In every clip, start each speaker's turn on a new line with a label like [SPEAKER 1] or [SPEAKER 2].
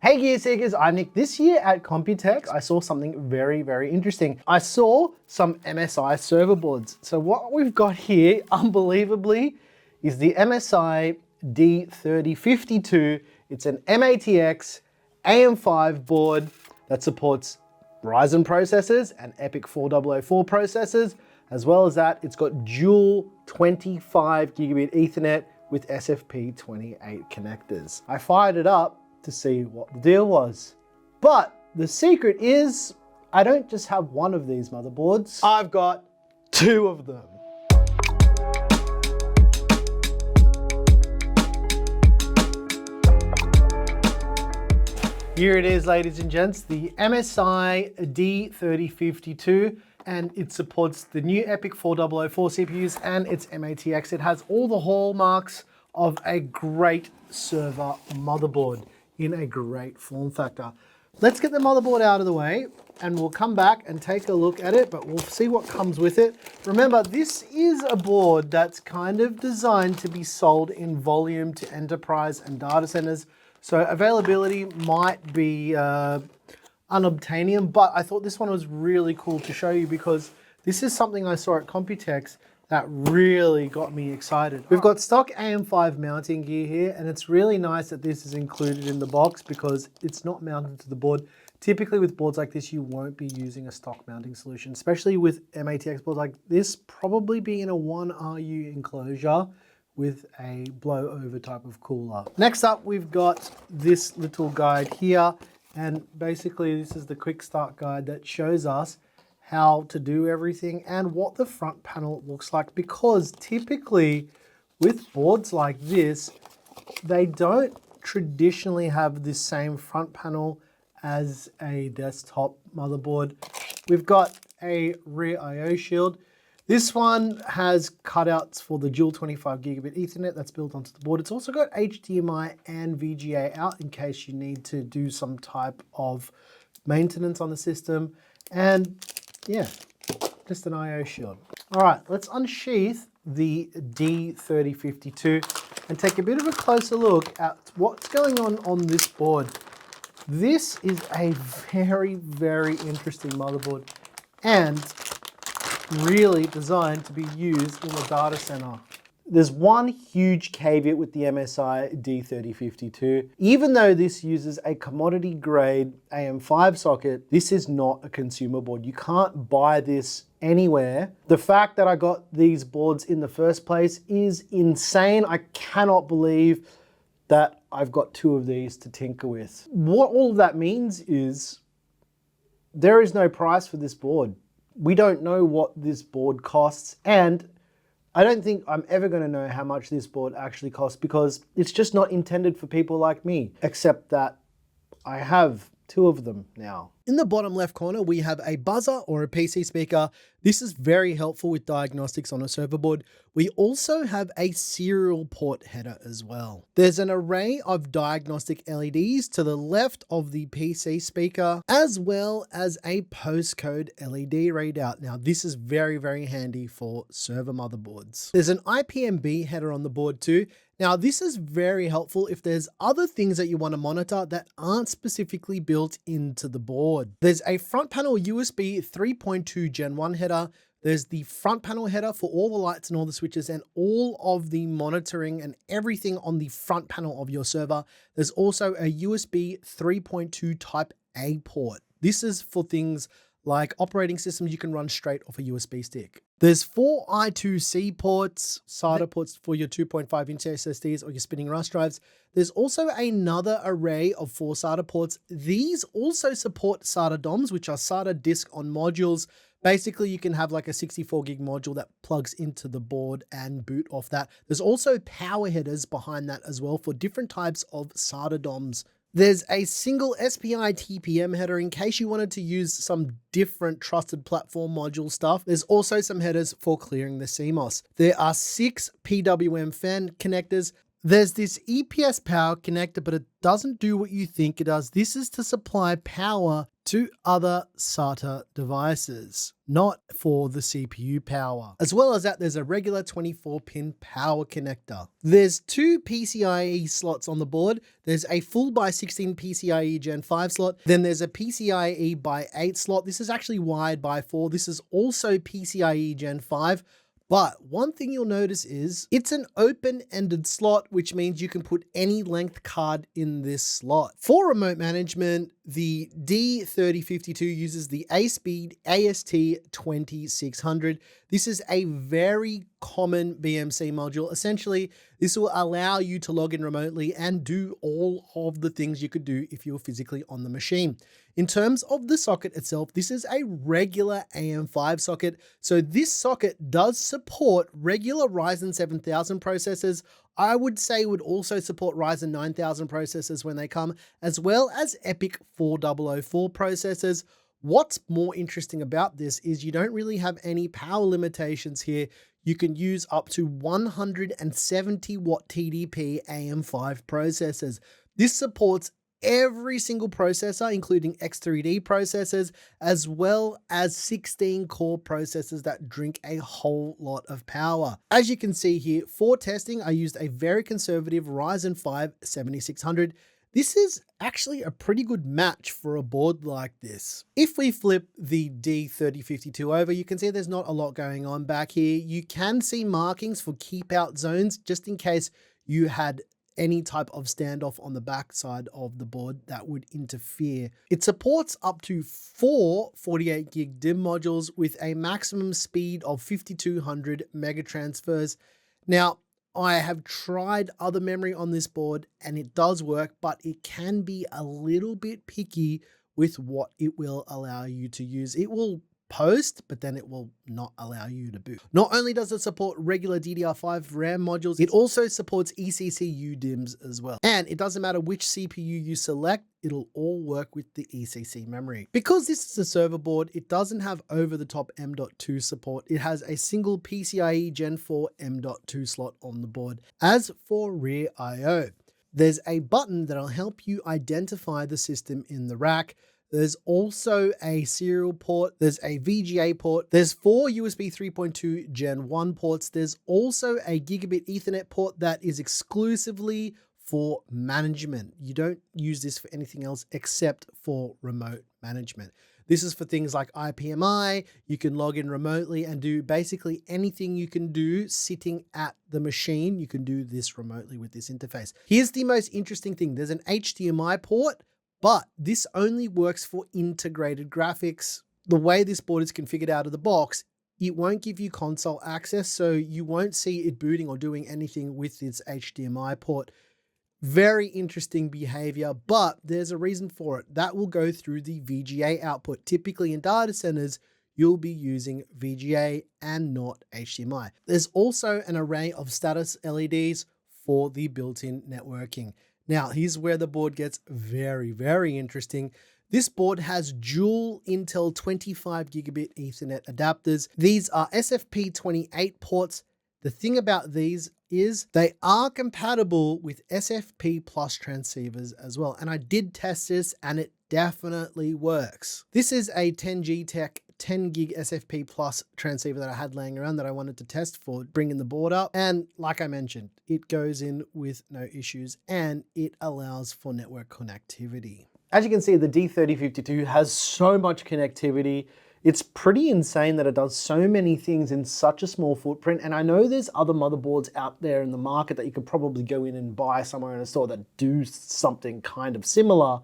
[SPEAKER 1] Hey Gear Seekers, I'm Nick. This year at Computex, I saw something very, very interesting. I saw some MSI server boards. So what we've got here, unbelievably, is the MSI D3052. It's an MATX AM5 board that supports Ryzen processors and EPYC 4004 processors. As well as that, it's got dual 25 gigabit Ethernet with SFP28 connectors. I fired it up to see what the deal was. But the secret is, I don't just have one of these motherboards, I've got two of them. Here it is, ladies and gents, the MSI D3052, and it supports the new EPYC 4004 CPUs and its MATX. It has all the hallmarks of a great server motherboard in a great form factor. Let's get the motherboard out of the way and we'll come back and take a look at it, but we'll see what comes with it. Remember, this is a board that's kind of designed to be sold in volume to enterprise and data centers. So availability might be unobtainium, but I thought this one was really cool to show you because this is something I saw at Computex that really got me excited. We've got stock AM5 mounting gear here, and it's really nice that this is included in the box because it's not mounted to the board. Typically with boards like this, you won't be using a stock mounting solution, especially with MATX boards like this, probably be in a 1RU enclosure with a blow over type of cooler. Next up, we've got this little guide here, and basically this is the quick start guide that shows us how to do everything and what the front panel looks like, because typically with boards like this, they don't traditionally have the same front panel as a desktop motherboard. We've got a rear IO shield. This one has cutouts for the dual 25 gigabit Ethernet that's built onto the board. It's also got HDMI and VGA out in case you need to do some type of maintenance on the system. And yeah, just an IO shield. All right, let's unsheath the D3052 and take a bit of a closer look at what's going on this board. This is a very, very interesting motherboard and really designed to be used in a data center. There's one huge caveat with the MSI D3052. Even though this uses a commodity grade AM5 socket, this is not a consumer board. You can't buy this anywhere. The fact that I got these boards in the first place is insane. I cannot believe that I've got two of these to tinker with. What all of that means is there is no price for this board. We don't know what this board costs, and I don't think I'm ever going to know how much this board actually costs because it's just not intended for people like me, except that I have two of them now. In the bottom left corner, we have a buzzer or a PC speaker. This is very helpful with diagnostics on a server board. We also have a serial port header as well. There's an array of diagnostic LEDs to the left of the PC speaker, as well as a postcode LED readout. Now, this is very, very handy for server motherboards. There's an IPMB header on the board too. Now, this is very helpful if there's other things that you want to monitor that aren't specifically built into the board. There's a front panel USB 3.2 Gen 1 header. There's the front panel header for all the lights and all the switches and all of the monitoring and everything on the front panel of your server. There's also a USB 3.2 Type A port. This is for things like operating systems you can run straight off a USB stick. There's 4 I2C ports, SATA ports for your 2.5 inch SSDs or your spinning rush drives. There's also another array of 4 SATA ports. These also support SATA DOMs, which are SATA disk on modules. Basically, you can have like a 64 gig module that plugs into the board and boot off that. There's also power headers behind that as well for different types of SATA DOMs. There's a single SPI TPM header in case you wanted to use some different trusted platform module stuff. There's also some headers for clearing the CMOS. There are 6 PWM fan connectors, There's this EPS power connector, but it doesn't do what you think it does. This is to supply power to other SATA devices, not for the CPU power. As well as that, there's a regular 24-pin power connector. There's two PCIe slots on the board. There's a full by 16 PCIe Gen 5 slot. Then there's a PCIe by 8 slot. This is actually wired by 4. This is also PCIe Gen 5. But one thing you'll notice is it's an open-ended slot, which means you can put any length card in this slot. For remote management, the D3052 uses the ASPEED AST2600. This is a very common BMC module. Essentially, this will allow you to log in remotely and do all of the things you could do if you were physically on the machine. In terms of the socket itself, this is a regular AM5 socket. So this socket does support regular Ryzen 7000 processors. I would say would also support Ryzen 9000 processors when they come, as well as EPYC 4004 processors. What's more interesting about this is you don't really have any power limitations here. You can use up to 170 watt TDP AM5 processors. This supports every single processor, including X3D processors, as well as 16 core processors that drink a whole lot of power. As you can see here, for testing, I used a very conservative Ryzen 5 7600. This is actually a pretty good match for a board like this. If we flip the D3052 over, you can see there's not a lot going on back here. You can see markings for keep out zones, just in case you had any type of standoff on the back side of the board that would interfere. It supports up to 4 48 gig DIMM modules with a maximum speed of 5200 megatransfers. Now, I have tried other memory on this board and it does work, but it can be a little bit picky with what it will allow you to use. It will post, but then it will not allow you to boot. Not only does it support regular DDR5 RAM modules, it also supports ECCU DIMMs as well. And it doesn't matter which CPU you select, it'll all work with the ECC memory. Because this is a server board, it doesn't have over-the-top M.2 support. It has a single PCIe Gen 4 M.2 slot on the board. As for rear I/O, there's a button that'll help you identify the system in the rack. There's also a serial port, there's a VGA port, there's 4 USB 3.2 Gen 1 ports, there's also a Gigabit Ethernet port that is exclusively for management. You don't use this for anything else except for remote management. This is for things like IPMI, you can log in remotely and do basically anything you can do sitting at the machine. You can do this remotely with this interface. Here's the most interesting thing. There's an HDMI port, but this only works for integrated graphics. The way this board is configured out of the box, it won't give you console access, so you won't see it booting or doing anything with its HDMI port. Very interesting behavior, but there's a reason for it. That will go through the VGA output. Typically in data centers, you'll be using VGA and not HDMI. There's also an array of status LEDs for the built-in networking. Now, here's where the board gets very, very interesting. This board has dual Intel 25 gigabit Ethernet adapters. These are SFP28 ports. The thing about these is they are compatible with SFP plus transceivers as well. And I did test this and it definitely works. This is a 10G Tech 10 gig SFP plus transceiver that I had laying around that I wanted to test for bringing the board up. And like I mentioned, it goes in with no issues and it allows for network connectivity. As you can see, the D3052 has so much connectivity. It's pretty insane that it does so many things in such a small footprint. And I know there's other motherboards out there in the market that you could probably go in and buy somewhere in a store that do something kind of similar.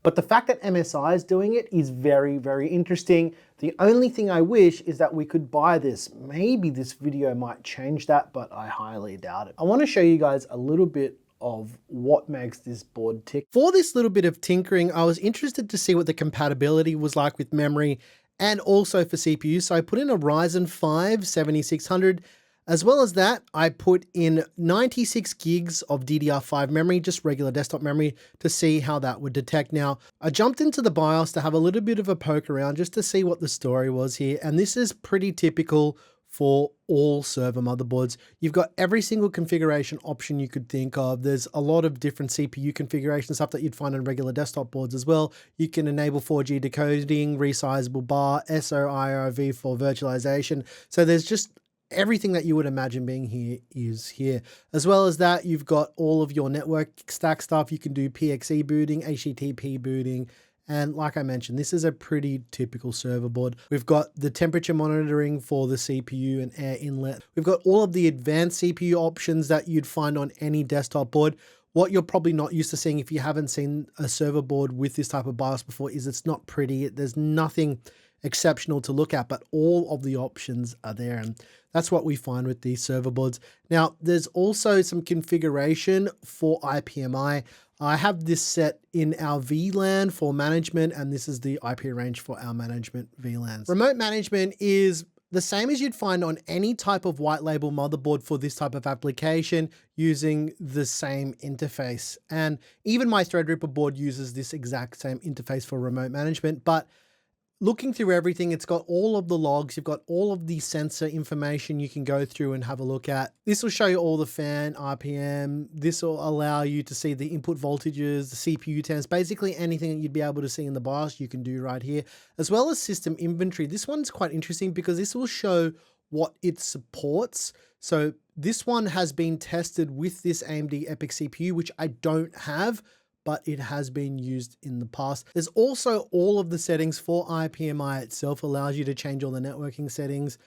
[SPEAKER 1] But the fact that MSI is doing it is very, very interesting. The only thing I wish is that we could buy this. Maybe this video might change that, but I highly doubt it. I want to show you guys a little bit of what makes this board tick. For this little bit of tinkering, I was interested to see what the compatibility was like with memory and also for CPU. So I put in a Ryzen 5 7600. As well as that, I put in 96 gigs of DDR5 memory, just regular desktop memory, to see how that would detect. Now, I jumped into the BIOS to have a little bit of a poke around just to see what the story was here. And this is pretty typical for all server motherboards. You've got every single configuration option you could think of. There's a lot of different CPU configuration stuff that you'd find on regular desktop boards as well. You can enable 4G decoding, resizable bar, SOIRV for virtualization. So there's just everything that you would imagine being here is here. As well as that, you've got all of your network stack stuff. You can do PXE booting, HTTP booting, and like I mentioned, this is a pretty typical server board. We've got the temperature monitoring for the CPU and air inlet. We've got all of the advanced CPU options that you'd find on any desktop board. What you're probably not used to seeing if you haven't seen a server board with this type of BIOS before is it's not pretty. There's nothing exceptional to look at, but all of the options are there. And that's what we find with these server boards. Now, there's also some configuration for IPMI. I have this set in our VLAN for management, and this is the IP range for our management VLANs. Remote management is the same as you'd find on any type of white label motherboard for this type of application, using the same interface. And even my Threadripper board uses this exact same interface for remote management, but looking through everything, it's got all of the logs, you've got all of the sensor information you can go through and have a look at. This will show you all the fan RPM. This will allow you to see the input voltages, the CPU temps, basically anything that you'd be able to see in the BIOS you can do right here, as well as system inventory. This one's quite interesting because this will show what it supports. So this one has been tested with this AMD EPYC CPU, which I don't have, but it has been used in the past. There's also all of the settings for IPMI itself, allows you to change all the networking settings,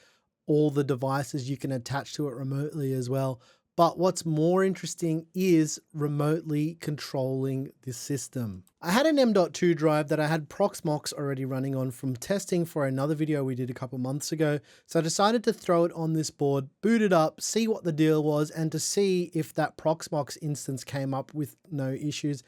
[SPEAKER 1] all the devices you can attach to it remotely as well. But what's more interesting is remotely controlling this system. I had an M.2 drive that I had Proxmox already running on from testing for another video we did a couple months ago. So I decided to throw it on this board, boot it up, see what the deal was, and to see if that Proxmox instance came up with no issues.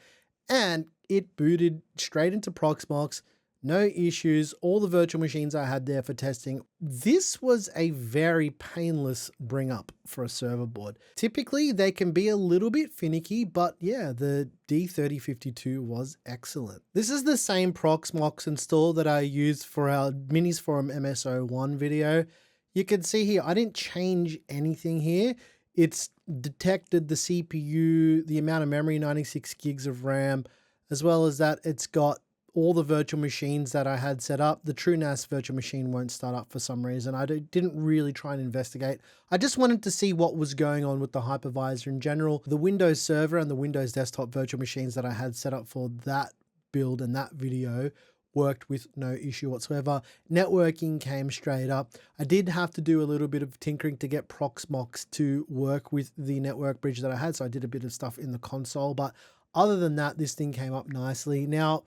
[SPEAKER 1] And it booted straight into Proxmox, no issues, all the virtual machines I had there for testing. This was a very painless bring up for a server board. Typically they can be a little bit finicky, but yeah, the D3052 was excellent. This is the same Proxmox install that I used for our Minis Forum MSO1 video. You can see here, I didn't change anything here. It's detected the CPU, the amount of memory, 96 gigs of RAM, as well as that it's got all the virtual machines that I had set up. The TrueNAS virtual machine won't start up for some reason. I didn't really try and investigate. I just wanted to see what was going on with the hypervisor in general. The Windows Server and the Windows Desktop virtual machines that I had set up for that build and that video worked with no issue whatsoever. Networking came straight up. I did have to do a little bit of tinkering to get Proxmox to work with the network bridge that I had. So I did a bit of stuff in the console, but other than that, this thing came up nicely. Now,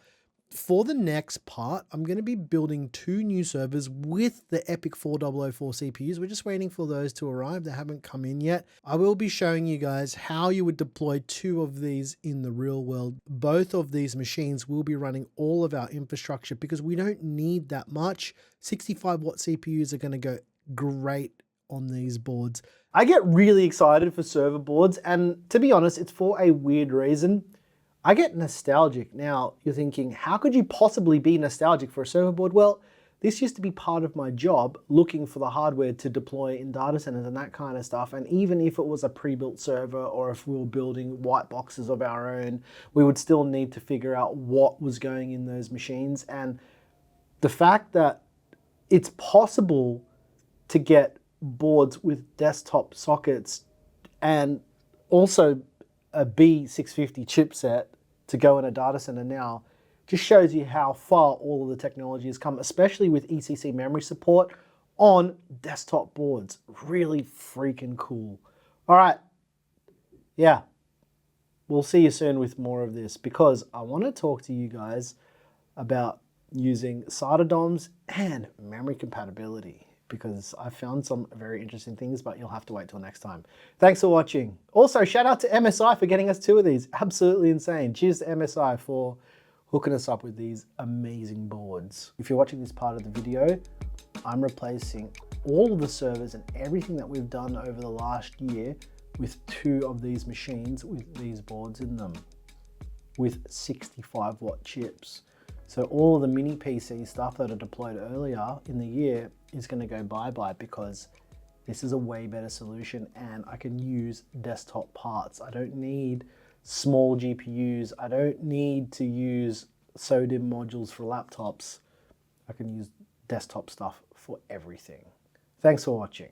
[SPEAKER 1] for the next part, I'm going to be building 2 new servers with the EPYC 4004 CPUs. We're just waiting for those to arrive. They haven't come in yet. I will be showing you guys how you would deploy 2 of these in the real world. Both of these machines will be running all of our infrastructure because we don't need that much. 65-watt CPUs are going to go great on these boards. I get really excited for server boards, and to be honest, it's for a weird reason. I get nostalgic. Now, you're thinking, how could you possibly be nostalgic for a server board? Well, this used to be part of my job, looking for the hardware to deploy in data centers and that kind of stuff. And even if it was a pre-built server or if we were building white boxes of our own, we would still need to figure out what was going in those machines. And the fact that it's possible to get boards with desktop sockets and also a B650 chipset to go in a data center now just shows you how far all of the technology has come, especially with ECC memory support on desktop boards. Really freaking cool. All right. Yeah. We'll see you soon with more of this because I want to talk to you guys about using SATA DOMs and memory compatibility, because I found some very interesting things, but you'll have to wait till next time. Thanks for watching. Also, shout out to MSI for getting us 2 of these. Absolutely insane. Cheers to MSI for hooking us up with these amazing boards. If you're watching this part of the video, I'm replacing all of the servers and everything that we've done over the last year with 2 of these machines with these boards in them with 65-watt chips. So all of the mini PC stuff that I deployed earlier in the year is going to go bye-bye because this is a way better solution, and I can use desktop parts. I don't need small GPUs. I don't need to use SODIMM modules for laptops. I can use desktop stuff for everything. Thanks for watching.